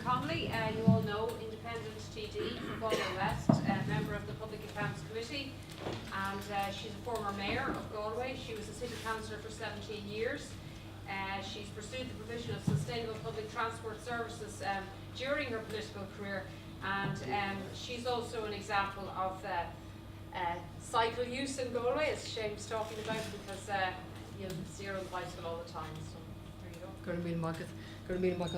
Connolly, you all know, independent TD from Galway West, member of the Public Accounts Committee, and she's a former mayor of Galway. She was a city councillor for 17 years. She's pursued the provision of sustainable public transport services during her political career, and she's also an example of cycle use in Galway, as Shane's talking about, because you'll see her on the bicycle all the time. So there you go.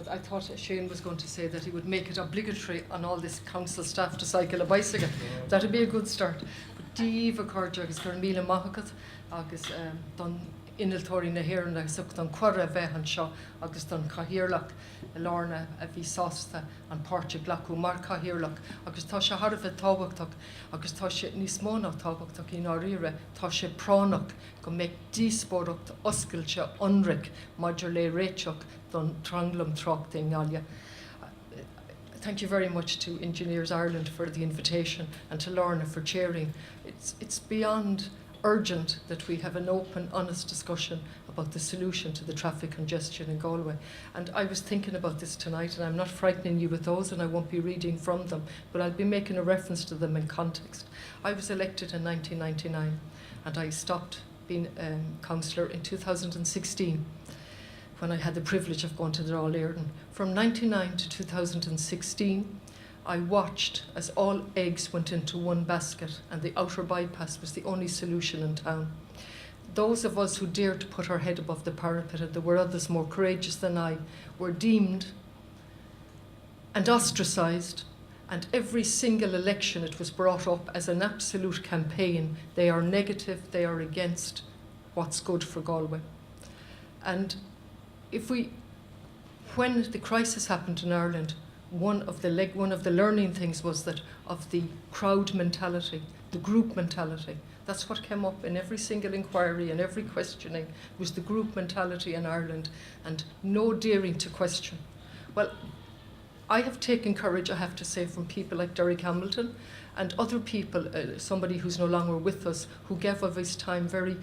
I thought Shane was going to say that he would make it obligatory on all this council staff to cycle a bicycle. That'd be a good start. But Díomh Corraic agus gur míle maithagad agus don inaltóirí na hÉireann agus don cuara bheith an seo agus don cathaoirleach Lorna a bhí sásta an páirte glacu mar cathaoirleach agus tá sé thar bheith tábhachtach agus tá sé níos mó ná tábhachtach í áiríre tá sé pránach go méid díospóireacht oscailte ionraig maidir le réiteach don tranglam trácht in Galia. Thank you very much to Engineers Ireland for the invitation and to Lorna for chairing. It's beyond urgent that we have an open, honest discussion about the solution to the traffic congestion in Galway. And I was thinking about this tonight, and I'm not frightening you with those, and I won't be reading from them, but I'll be making a reference to them in context. I was elected in 1999, and I stopped being councillor in 2016, when I had the privilege of going to the Éireann. From 1999 to 2016, I watched as all eggs went into one basket and the outer bypass was the only solution in town. Those of us who dared to put our head above the parapet, and there were others more courageous than I, were deemed and ostracised, and every single election it was brought up as an absolute campaign. They are negative, they are against what's good for Galway. And when the crisis happened in Ireland, one of the learning things was that of the crowd mentality, the group mentality. That's what came up in every single inquiry and every questioning, was the group mentality in Ireland and no daring to question. Well, I have taken courage, I have to say, from people like Derek Hamilton and other people, somebody who's no longer with us, who gave of his time very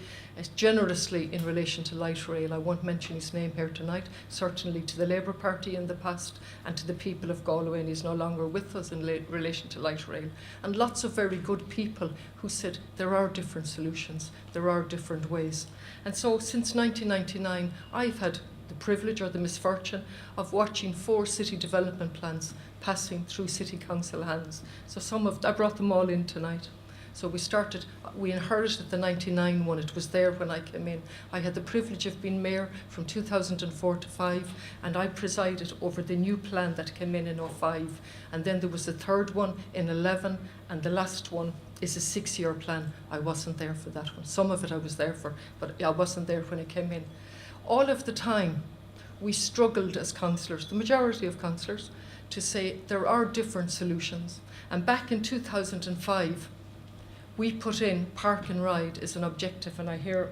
generously in relation to light rail. I won't mention his name here tonight, certainly to the Labour Party in the past and to the people of Galway, and he's no longer with us in relation to light rail. And lots of very good people who said there are different solutions, there are different ways. And so since 1999, I've had the privilege or the misfortune of watching 4 city development plans passing through City Council hands. So I brought them all in tonight. So we inherited the 99 one, it was there when I came in. I had the privilege of being mayor from 2004 to 5, and I presided over the new plan that came in 05. And then there was a third one in 11, and the last one is a 6-year plan. I wasn't there for that one. Some of it I was there for, but I wasn't there when it came in. All of the time, we struggled as councillors, the majority of councillors, to say there are different solutions. And back in 2005, we put in park and ride as an objective, and I hear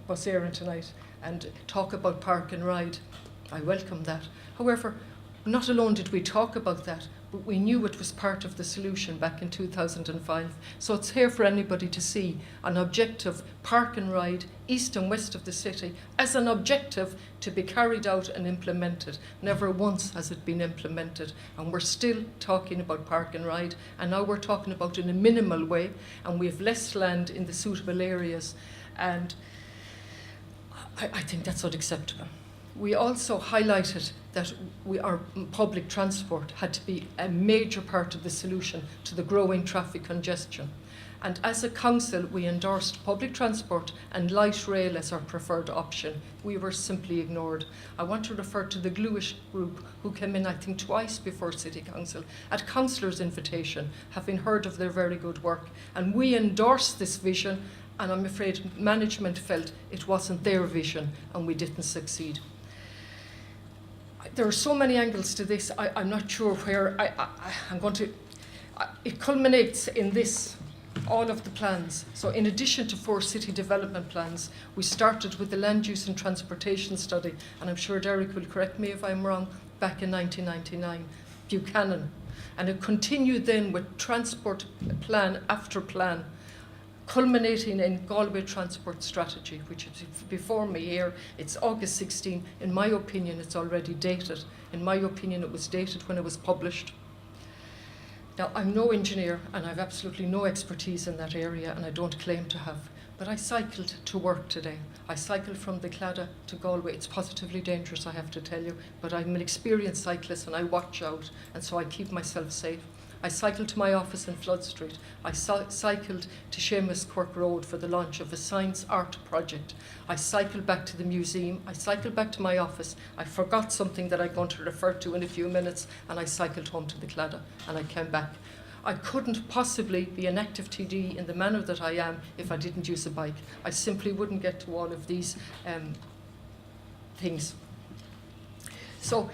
Bus Éireann tonight and talk about park and ride. I welcome that. However, not alone did we talk about that, but we knew it was part of the solution back in 2005. So it's here for anybody to see an objective park and ride east and west of the city as an objective to be carried out and implemented. Never once has it been implemented, and we're still talking about park and ride, and now we're talking about it in a minimal way, and we have less land in the suitable areas, and I think that's unacceptable. We also highlighted that our public transport had to be a major part of the solution to the growing traffic congestion. And as a council, we endorsed public transport and light rail as our preferred option. We were simply ignored. I want to refer to the Gluish group, who came in, I think, twice before City Council at councillors' invitation, having heard of their very good work. And we endorsed this vision, and I'm afraid management felt it wasn't their vision, and we didn't succeed. There are so many angles to this. I'm not sure where I'm going to. It culminates in this, all of the plans. So in addition to 4 city development plans, we started with the land use and transportation study, and I'm sure Derek will correct me if I'm wrong, back in 1999, Buchanan. And it continued then with transport plan after plan. culminating in Galway Transport Strategy, which is before me here. It's August 16. In my opinion, it's already dated. In my opinion, it was dated when it was published. Now, I'm no engineer and I've absolutely no expertise in that area, and I don't claim to have. But I cycled to work today. I cycled from the Claddagh to Galway. It's positively dangerous, I have to tell you, but I'm an experienced cyclist and I watch out, and so I keep myself safe. I cycled to my office in Flood Street. I cycled to Seamus Cork Road for the launch of a science art project. I cycled back to the museum. I cycled back to my office. I forgot something that I'm going to refer to in a few minutes, and I cycled home to the Claddagh, and I came back. I couldn't possibly be an active TD in the manner that I am if I didn't use a bike. I simply wouldn't get to all of these things. So,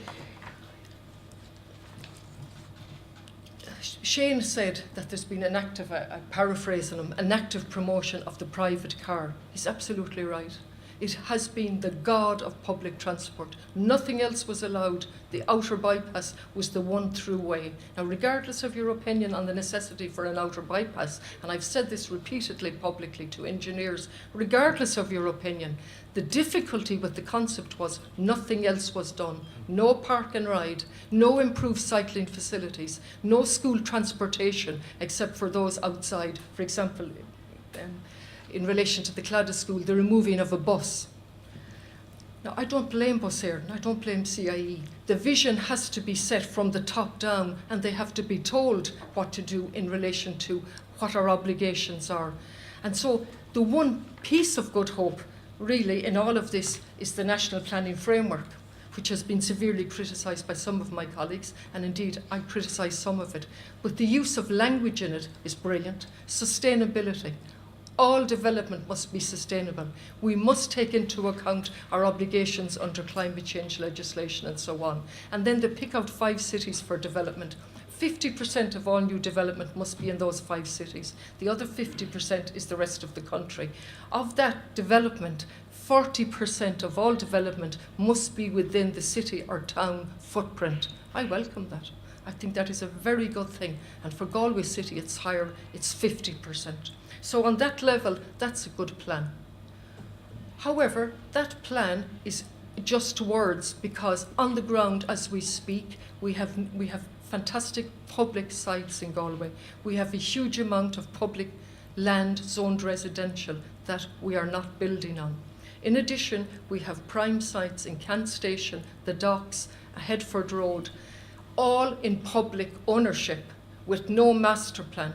Shane said that there's been an active, I'm paraphrasing him, an active promotion of the private car. He's absolutely right. It has been the god of public transport. Nothing else was allowed. The outer bypass was the one through way. Now, regardless of your opinion on the necessity for an outer bypass, and I've said this repeatedly publicly to engineers, regardless of your opinion, the difficulty with the concept was nothing else was done. No park and ride, no improved cycling facilities, no school transportation except for those outside. For example, in relation to the Claddagh School, the removing of a bus. Now, I don't blame Bus Éireann, I don't blame CIE. The vision has to be set from the top down, and they have to be told what to do in relation to what our obligations are. And so the one piece of good hope, really, in all of this is the National Planning Framework, which has been severely criticised by some of my colleagues, and indeed I criticise some of it. But the use of language in it is brilliant. Sustainability. All development must be sustainable. We must take into account our obligations under climate change legislation and so on. And then they pick out 5 cities for development. 50% of all new development must be in those 5 cities. The other 50% is the rest of the country. Of that development, 40% of all development must be within the city or town footprint. I welcome that. I think that is a very good thing. And for Galway City, it's higher, it's 50%. So on that level, that's a good plan. However, that plan is just words, because on the ground as we speak, we have fantastic public sites in Galway. We have a huge amount of public land zoned residential that we are not building on. In addition, we have prime sites in Kent Station, the docks, Headford Road, all in public ownership with no master plan.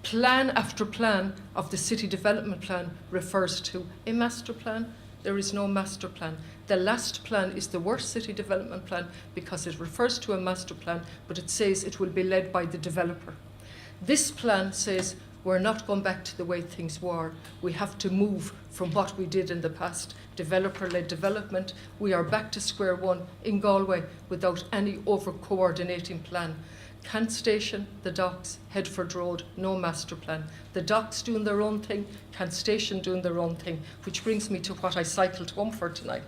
Plan after plan of the city development plan refers to a master plan. There is no master plan. The last plan is the worst city development plan because it refers to a master plan, but it says it will be led by the developer. This plan says we're not going back to the way things were. We have to move from what we did in the past, developer-led development. We are back to square one in Galway without any over-coordinating plan. Kent Station, the docks, Headford Road, no master plan. The docks doing their own thing, Kent Station doing their own thing, which brings me to what I cycled home for tonight.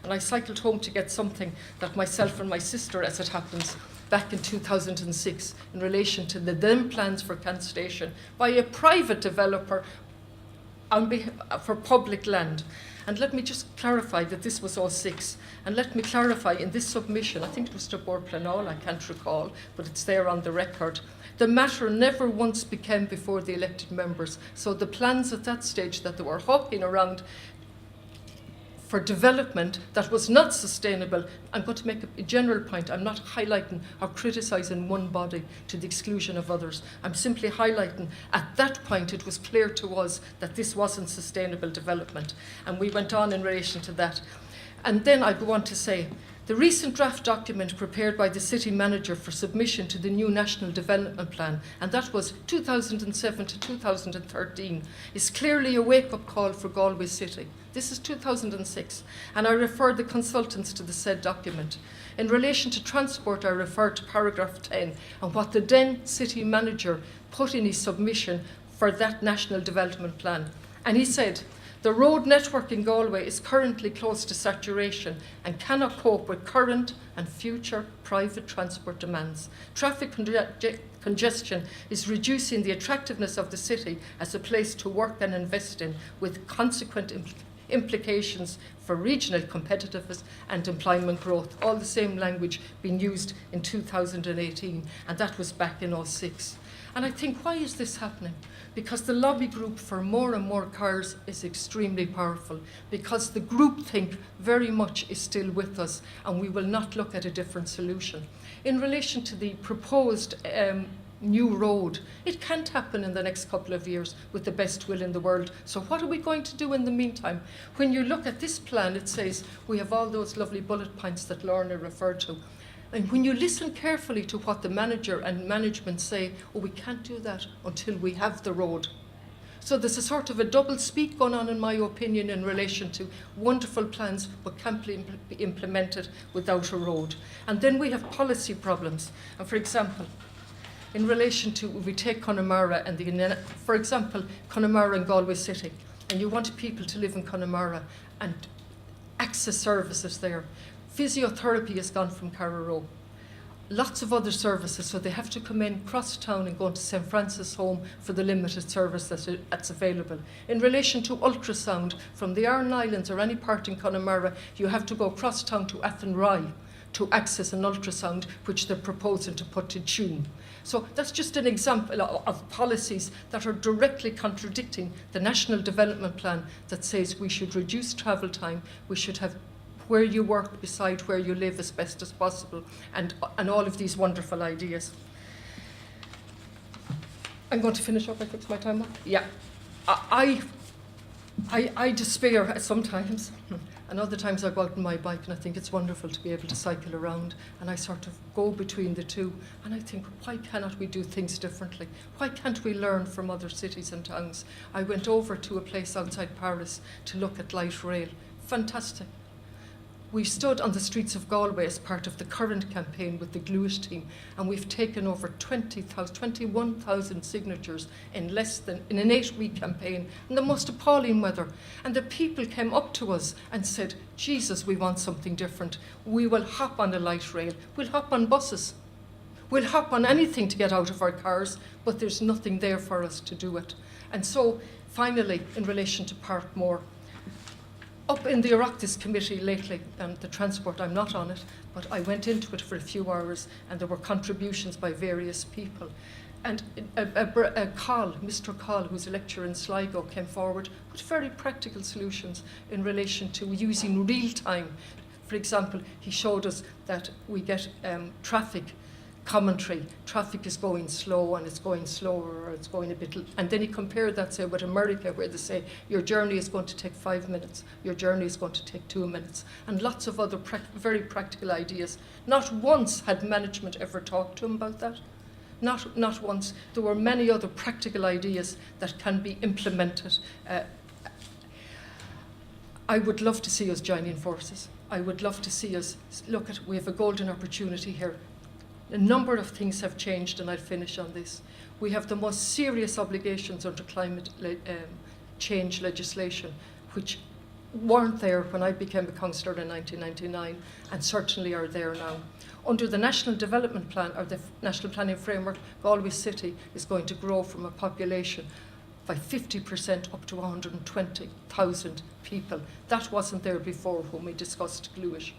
And I cycled home to get something that myself and my sister, as it happens, back in 2006, in relation to the then plans for Kent Station by a private developer for public land. And let me just clarify that this was 06. And let me clarify in this submission, I think it was to Board Planol, I can't recall, but it's there on the record. The matter never once became before the elected members. So the plans at that stage that they were hopping around for development that was not sustainable. I'm going to make a general point. I'm not highlighting or criticising one body to the exclusion of others. I'm simply highlighting at that point it was clear to us that this wasn't sustainable development. And we went on in relation to that. And then I go on to say, the recent draft document prepared by the City Manager for submission to the new National Development Plan, and that was 2007 to 2013, is clearly a wake-up call for Galway City. This is 2006, and I refer the consultants to the said document. In relation to transport, I refer to paragraph 10 and what the then City Manager put in his submission for that National Development Plan. And he said, The road network in Galway is currently close to saturation and cannot cope with current and future private transport demands. Traffic congestion is reducing the attractiveness of the city as a place to work and invest in, with consequent implications for regional competitiveness and employment growth. All the same language being used in 2018, and that was back in 2006. And I think, why is this happening? Because the lobby group for more and more cars is extremely powerful, because the groupthink very much is still with us, and we will not look at a different solution. In relation to the proposed new road, it can't happen in the next couple of years with the best will in the world. So what are we going to do in the meantime? When you look at this plan, it says we have all those lovely bullet points that Lorna referred to. And when you listen carefully to what the manager and management say, oh, we can't do that until we have the road. So there's a sort of a double speak going on, in my opinion, in relation to wonderful plans but can't be implemented without a road. And then we have policy problems. And for example, in relation to, we take Connemara and for example, Connemara and Galway City, and you want people to live in Connemara and access services there. Physiotherapy has gone from Carrow. Lots of other services, so they have to come in cross town and go into St. Francis Home for the limited service that's available. In relation to ultrasound, from the Aran Islands or any part in Connemara, you have to go cross town to Athenry to access an ultrasound, which they're proposing to put to Tuam. So that's just an example of policies that are directly contradicting the National Development Plan that says we should reduce travel time, we should have where you work beside where you live as best as possible, and all of these wonderful ideas. I'm going to finish up. I fix my time up. Yeah, I despair sometimes, and other times I go out on my bike and I think it's wonderful to be able to cycle around, and I sort of go between the two, and I think, why cannot we do things differently? Why can't we learn from other cities and towns? I went over to a place outside Paris to look at light rail. Fantastic. We stood on the streets of Galway as part of the current campaign with the Gluish team, and we've taken over 21,000 signatures in an 8-week campaign, in the most appalling weather. And the people came up to us and said, Jesus, we want something different. We will hop on a light rail. We'll hop on buses. We'll hop on anything to get out of our cars, but there's nothing there for us to do it. And so, finally, in relation to Parkmore, up in the Oireachtas committee lately, the transport, I'm not on it, but I went into it for a few hours, and there were contributions by various people. And Mr. Call, who's a lecturer in Sligo, came forward with very practical solutions in relation to using real time. For example, he showed us that we get traffic commentary. Traffic is going slow, and it's going slower, or it's going a bit. And then he compared that, say, with America, where they say your journey is going to take 5 minutes, your journey is going to take 2 minutes, and lots of other very practical ideas. Not once had management ever talked to him about that. Not once. There were many other practical ideas that can be implemented. I would love to see us joining forces. I would love to see us look at, we have a golden opportunity here. A number of things have changed, and I'll finish on this. We have the most serious obligations under climate change legislation, which weren't there when I became a councillor in 1999, and certainly are there now. Under the National Development Plan, or the National Planning Framework, Galway City is going to grow from a population by 50% up to 120,000 people. That wasn't there before when we discussed Gluish.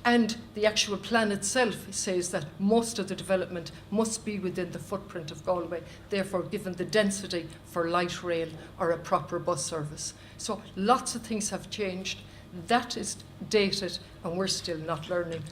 And the actual plan itself says that most of the development must be within the footprint of Galway, therefore given the density for light rail or a proper bus service. So lots of things have changed. That is dated, and we're still not learning.